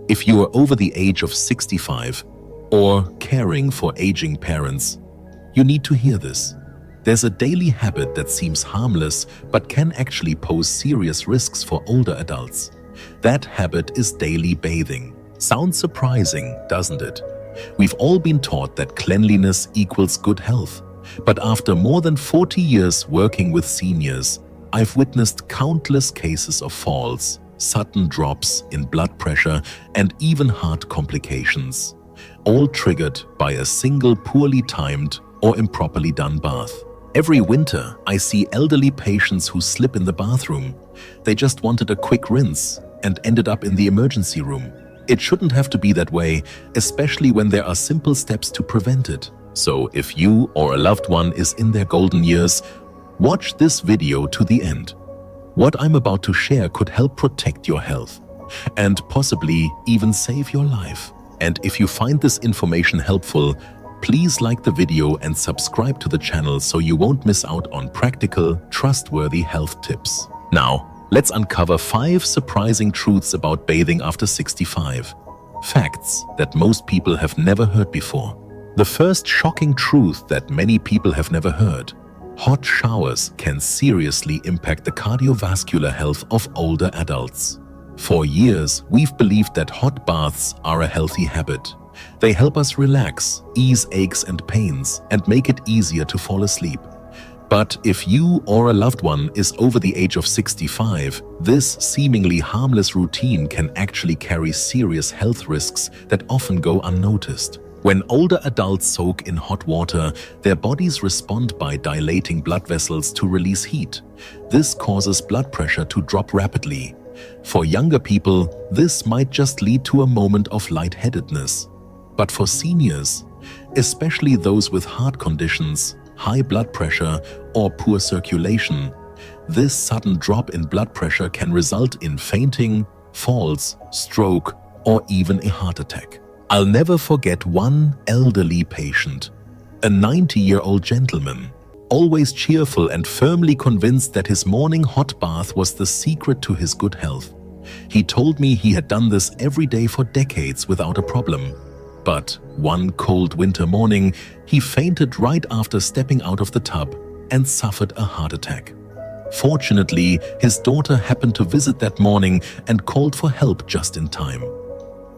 If you are over the age of 65 or caring for aging parents, you need to hear this. There's a daily habit that seems harmless but can actually pose serious risks for older adults. That habit is daily bathing. Sounds surprising, doesn't it? We've all been taught that cleanliness equals good health. But after more than 40 years working with seniors, I've witnessed countless cases of falls, sudden drops in blood pressure, and even heart complications, all triggered by a single poorly timed or improperly done bath. Every winter, I see elderly patients who slip in the bathroom. They just wanted a quick rinse and ended up in the emergency room. It shouldn't have to be that way, especially when there are simple steps to prevent it. So if you or a loved one is in their golden years, watch this video to the end. What I'm about to share could help protect your health and possibly even save your life. And if you find this information helpful, please like the video and subscribe to the channel so you won't miss out on practical, trustworthy health tips. Now, let's uncover 5 surprising truths about bathing after 65. Facts that most people have never heard before. The first shocking truth that many people have never heard: hot showers can seriously impact the cardiovascular health of older adults. For years, we've believed that hot baths are a healthy habit. They help us relax, ease aches and pains, and make it easier to fall asleep. But if you or a loved one is over the age of 65, this seemingly harmless routine can actually carry serious health risks that often go unnoticed. When older adults soak in hot water, their bodies respond by dilating blood vessels to release heat. This causes blood pressure to drop rapidly. For younger people, this might just lead to a moment of lightheadedness. But for seniors, especially those with heart conditions, high blood pressure, or poor circulation, this sudden drop in blood pressure can result in fainting, falls, stroke, or even a heart attack. I'll never forget one elderly patient, a 90-year-old gentleman, always cheerful and firmly convinced that his morning hot bath was the secret to his good health. He told me he had done this every day for decades without a problem. But one cold winter morning, he fainted right after stepping out of the tub and suffered a heart attack. Fortunately, his daughter happened to visit that morning and called for help just in time.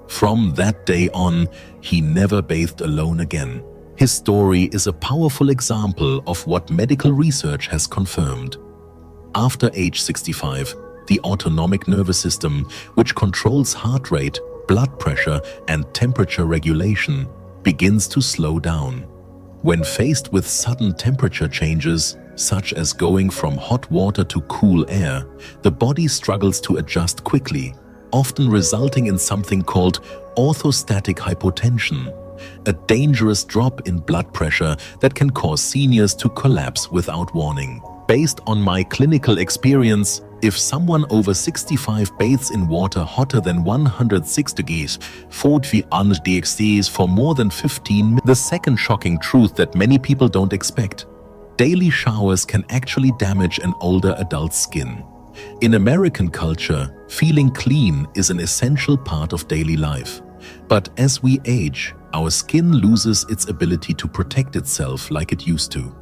From that day on, he never bathed alone again. His story is a powerful example of what medical research has confirmed. After age 65, the autonomic nervous system, which controls heart rate, blood pressure, and temperature regulation, begins to slow down. When faced with sudden temperature changes, such as going from hot water to cool air, the body struggles to adjust quickly, often resulting in something called orthostatic hypotension, a dangerous drop in blood pressure that can cause seniors to collapse without warning. Based on my clinical experience, if someone over 65 bathes in water hotter than 106 degrees Celsius for more than 15 minutes, the second shocking truth that many people don't expect: daily showers can actually damage an older adult's skin. In American culture, feeling clean is an essential part of daily life. But as we age, our skin loses its ability to protect itself like it used to.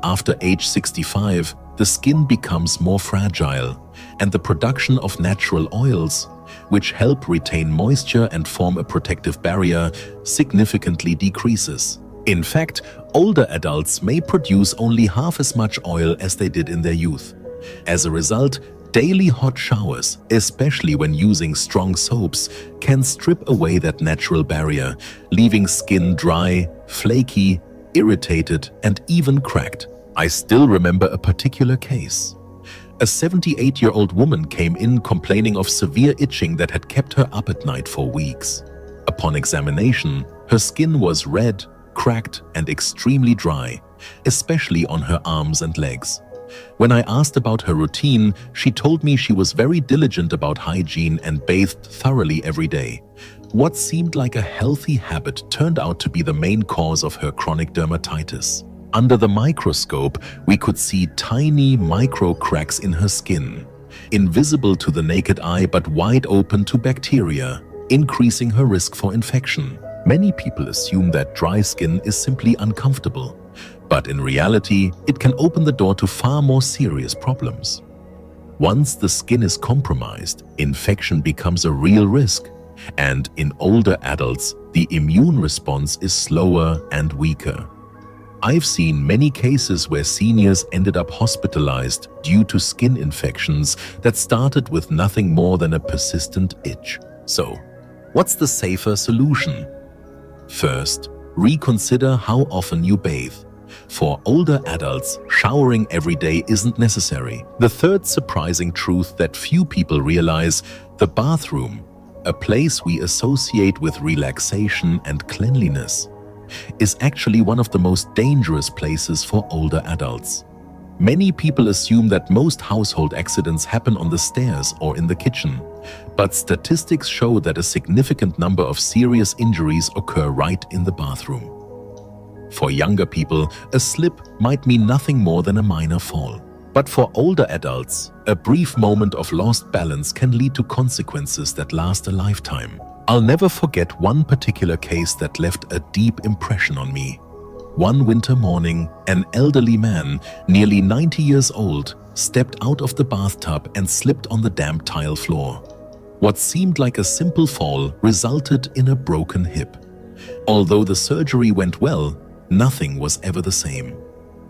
After age 65, the skin becomes more fragile, and the production of natural oils, which help retain moisture and form a protective barrier, significantly decreases. In fact, older adults may produce only half as much oil as they did in their youth. As a result, daily hot showers, especially when using strong soaps, can strip away that natural barrier, leaving skin dry, flaky, irritated, and even cracked. I still remember a particular case. A 78-year-old woman came in complaining of severe itching that had kept her up at night for weeks. Upon examination, her skin was red, cracked, and extremely dry, especially on her arms and legs. When I asked about her routine, she told me she was very diligent about hygiene and bathed thoroughly every day. What seemed like a healthy habit turned out to be the main cause of her chronic dermatitis. Under the microscope, we could see tiny micro cracks in her skin, invisible to the naked eye but wide open to bacteria. increasing her risk for infection. Many people assume that dry skin is simply uncomfortable, but in reality, it can open the door to far more serious problems. Once the skin is compromised, infection becomes a real risk, and in older adults, the immune response is slower and weaker. I've seen many cases where seniors ended up hospitalized due to skin infections that started with nothing more than a persistent itch. So, what's the safer solution? First, reconsider how often you bathe. For older adults, showering every day isn't necessary. The third surprising truth that few people realize: the bathroom, a place we associate with relaxation and cleanliness, is actually one of the most dangerous places for older adults. Many people assume that most household accidents happen on the stairs or in the kitchen, but statistics show that a significant number of serious injuries occur right in the bathroom. For younger people, a slip might mean nothing more than a minor fall. But for older adults, a brief moment of lost balance can lead to consequences that last a lifetime. I'll never forget one particular case that left a deep impression on me. One winter morning, an elderly man, nearly 90 years old, stepped out of the bathtub and slipped on the damp tile floor. What seemed like a simple fall resulted in a broken hip. Although the surgery went well, nothing was ever the same.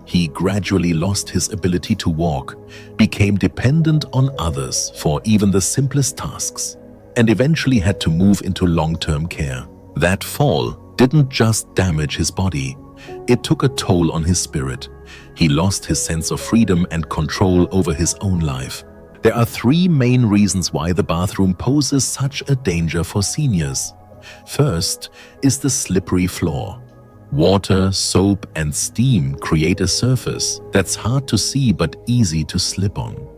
He gradually lost his ability to walk, became dependent on others for even the simplest tasks, and eventually had to move into long-term care. That fall didn't just damage his body, it took a toll on his spirit. He lost his sense of freedom and control over his own life. There are three main reasons why the bathroom poses such a danger for seniors. First is the slippery floor. Water, soap, and steam create a surface that's hard to see but easy to slip on.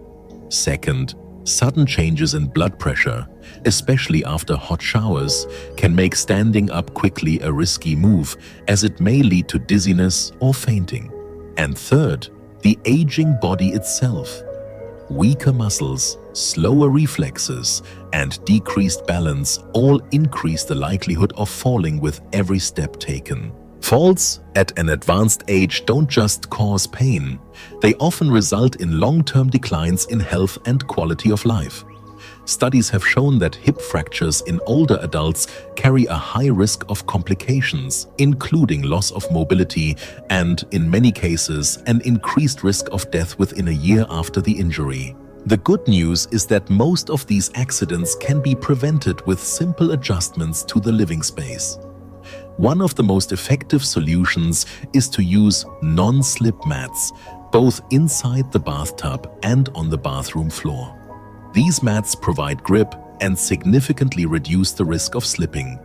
Second, sudden changes in blood pressure, especially after hot showers, can make standing up quickly a risky move, as it may lead to dizziness or fainting. And third, the aging body itself. Weaker muscles, slower reflexes, and decreased balance all increase the likelihood of falling with every step taken. Falls at an advanced age don't just cause pain, they often result in long-term declines in health and quality of life. Studies have shown that hip fractures in older adults carry a high risk of complications, including loss of mobility and, in many cases, an increased risk of death within a year after the injury. The good news is that most of these accidents can be prevented with simple adjustments to the living space. One of the most effective solutions is to use non-slip mats, both inside the bathtub and on the bathroom floor. These mats provide grip and significantly reduce the risk of slipping.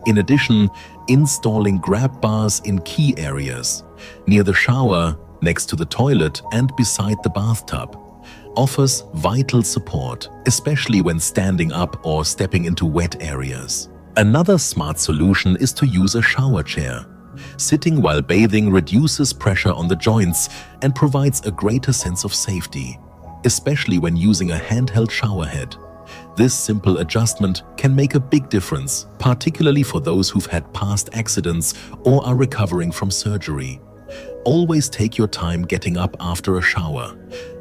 In addition, installing grab bars in key areas, near the shower, next to the toilet, and beside the bathtub, offers vital support, especially when standing up or stepping into wet areas. Another smart solution is to use a shower chair. Sitting while bathing reduces pressure on the joints and provides a greater sense of safety, especially when using a handheld shower head. This simple adjustment can make a big difference, particularly for those who've had past accidents or are recovering from surgery. Always take your time getting up after a shower.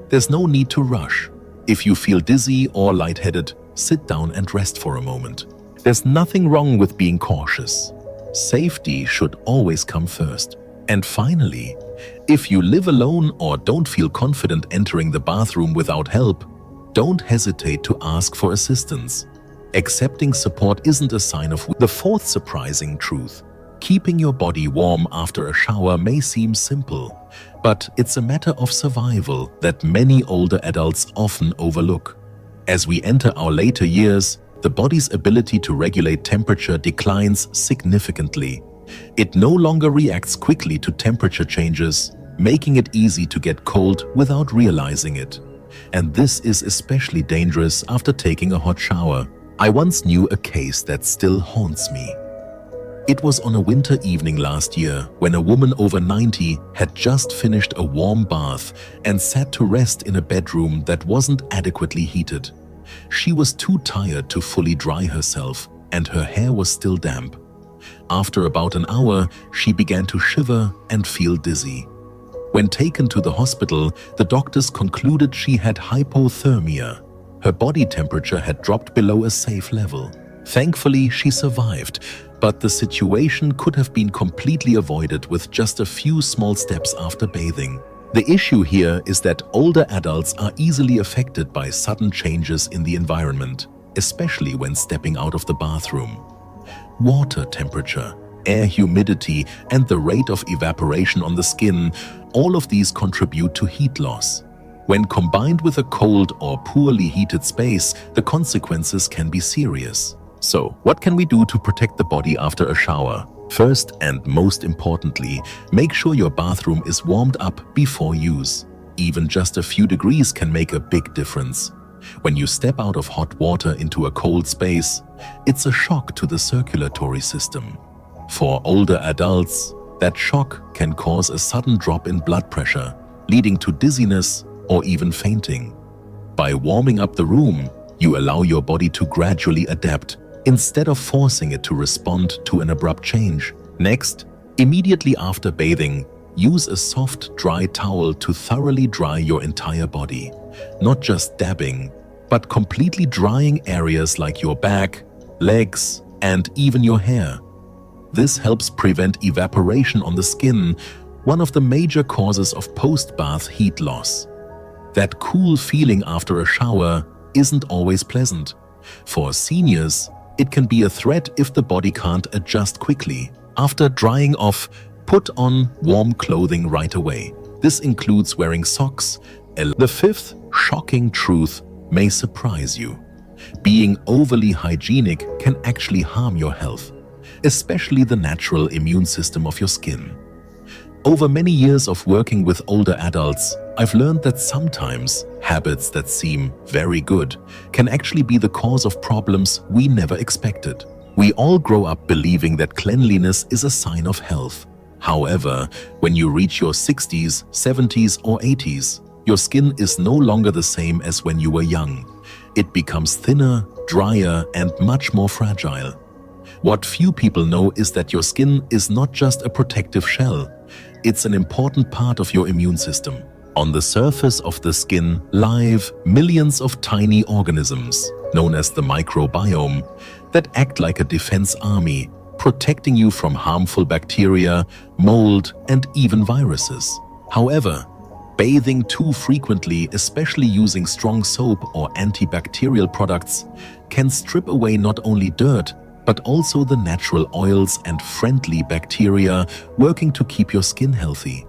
There's no need to rush. If you feel dizzy or lightheaded, sit down and rest for a moment. There's nothing wrong with being cautious. Safety should always come first. And finally, if you live alone or don't feel confident entering the bathroom without help, don't hesitate to ask for assistance. Accepting support isn't a sign of weakness. The fourth surprising truth: keeping your body warm after a shower may seem simple, but it's a matter of survival that many older adults often overlook. As we enter our later years, the body's ability to regulate temperature declines significantly. It no longer reacts quickly to temperature changes, making it easy to get cold without realizing it. And this is especially dangerous after taking a hot shower. I once knew a case that still haunts me. It was on a winter evening last year when a woman over 90 had just finished a warm bath and sat to rest in a bedroom that wasn't adequately heated. She was too tired to fully dry herself and her hair was still damp. After about an hour, she began to shiver and feel dizzy. When taken to the hospital, the doctors concluded she had hypothermia. Her body temperature had dropped below a safe level. Thankfully, she survived, but the situation could have been completely avoided with just a few small steps after bathing. The issue here is that older adults are easily affected by sudden changes in the environment, especially when stepping out of the bathroom. Water temperature, air humidity, and the rate of evaporation on the skin, all of these contribute to heat loss. When combined with a cold or poorly heated space, the consequences can be serious. So, what can we do to protect the body after a shower? First and most importantly, make sure your bathroom is warmed up before use. Even just a few degrees can make a big difference. When you step out of hot water into a cold space, it's a shock to the circulatory system. For older adults, that shock can cause a sudden drop in blood pressure, leading to dizziness or even fainting. By warming up the room, you allow your body to gradually adapt instead of forcing it to respond to an abrupt change. Next, immediately after bathing, use a soft, dry towel to thoroughly dry your entire body. Not just dabbing, but completely drying areas like your back, legs, and even your hair. This helps prevent evaporation on the skin, one of the major causes of post-bath heat loss. That cool feeling after a shower isn't always pleasant. For seniors, it can be a threat if the body can't adjust quickly. After drying off, put on warm clothing right away. This includes wearing socks. The fifth shocking truth may surprise you. Being overly hygienic can actually harm your health, especially the natural immune system of your skin. Over many years of working with older adults, I've learned that sometimes habits that seem very good can actually be the cause of problems we never expected. We all grow up believing that cleanliness is a sign of health. However, when you reach your 60s, 70s, or 80s, your skin is no longer the same as when you were young. It becomes thinner, drier, and much more fragile. What few people know is that your skin is not just a protective shell. It's an important part of your immune system. On the surface of the skin live millions of tiny organisms, known as the microbiome, that act like a defense army, protecting you from harmful bacteria, mold, and even viruses. However, bathing too frequently, especially using strong soap or antibacterial products, can strip away not only dirt, but also the natural oils and friendly bacteria working to keep your skin healthy.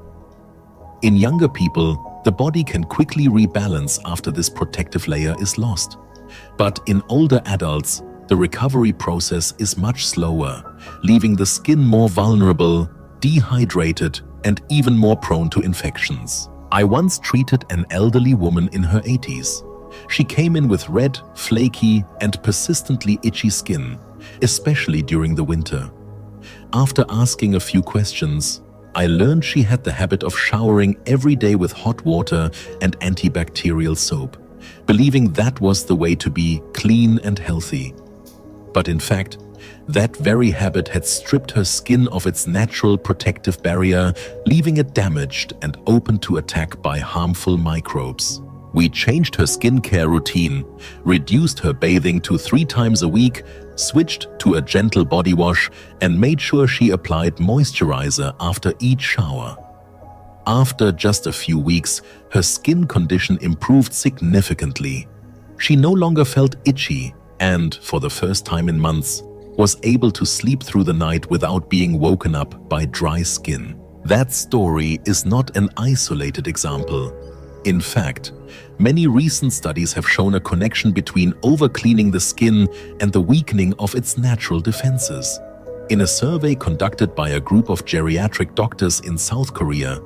In younger people, the body can quickly rebalance after this protective layer is lost. But in older adults, the recovery process is much slower, leaving the skin more vulnerable, dehydrated, and even more prone to infections. I once treated an elderly woman in her 80s. She came in with red, flaky, and persistently itchy skin, especially during the winter. After asking a few questions, I learned she had the habit of showering every day with hot water and antibacterial soap, believing that was the way to be clean and healthy. But in fact, that very habit had stripped her skin of its natural protective barrier, leaving it damaged and open to attack by harmful microbes. We changed her skincare routine, reduced her bathing to 3 times a week, switched to a gentle body wash, and made sure she applied moisturizer after each shower. After just a few weeks, her skin condition improved significantly. She no longer felt itchy and, for the first time in months, was able to sleep through the night without being woken up by dry skin. That story is not an isolated example. In fact, many recent studies have shown a connection between overcleaning the skin and the weakening of its natural defenses. In a survey conducted by a group of geriatric doctors in South Korea,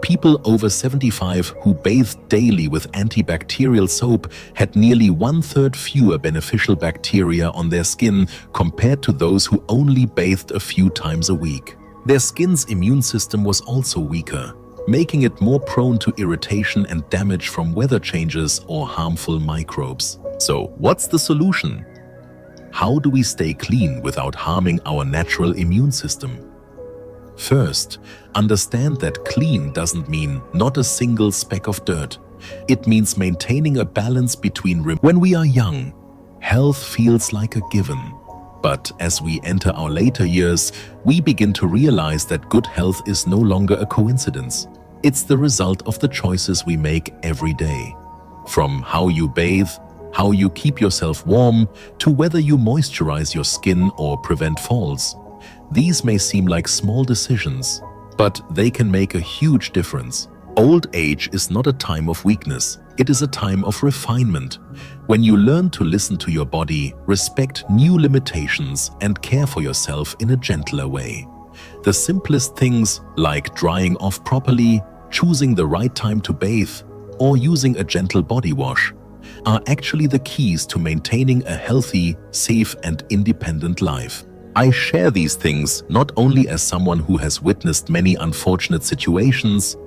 people over 75 who bathed daily with antibacterial soap had nearly 1/3 fewer beneficial bacteria on their skin compared to those who only bathed a few times a week. Their skin's immune system was also weaker, making it more prone to irritation and damage from weather changes or harmful microbes. So, what's the solution? how do we stay clean without harming our natural immune system? First, understand that clean doesn't mean not a single speck of dirt. It means maintaining a balance between when we are young, health feels like a given. But as we enter our later years, we begin to realize that good health is no longer a coincidence. It's the result of the choices we make every day. From how you bathe, how you keep yourself warm, to whether you moisturize your skin or prevent falls. These may seem like small decisions, but they can make a huge difference. Old age is not a time of weakness, it is a time of refinement. When you learn to listen to your body, respect new limitations, and care for yourself in a gentler way. The simplest things, like drying off properly, choosing the right time to bathe, or using a gentle body wash, are actually the keys to maintaining a healthy, safe, and independent life. I share these things not only as someone who has witnessed many unfortunate situations,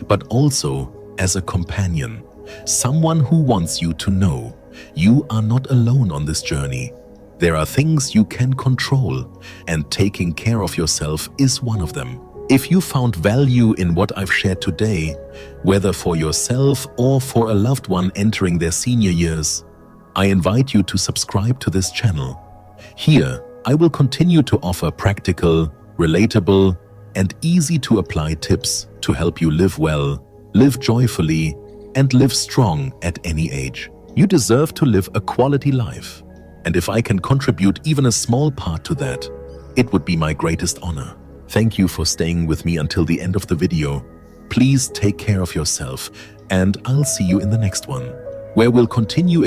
but also as a companion, someone who wants you to know you are not alone on this journey. There are things you can control, and taking care of yourself is one of them. If you found value in what I've shared today, whether for yourself or for a loved one entering their senior years, I invite you to subscribe to this channel. Here, I will continue to offer practical, relatable, and easy-to-apply tips to help you live well, live joyfully, and live strong at any age. You deserve to live a quality life, and if I can contribute even a small part to that, it would be my greatest honor. Thank you for staying with me until the end of the video. Please take care of yourself, and I'll see you in the next one, where we'll continue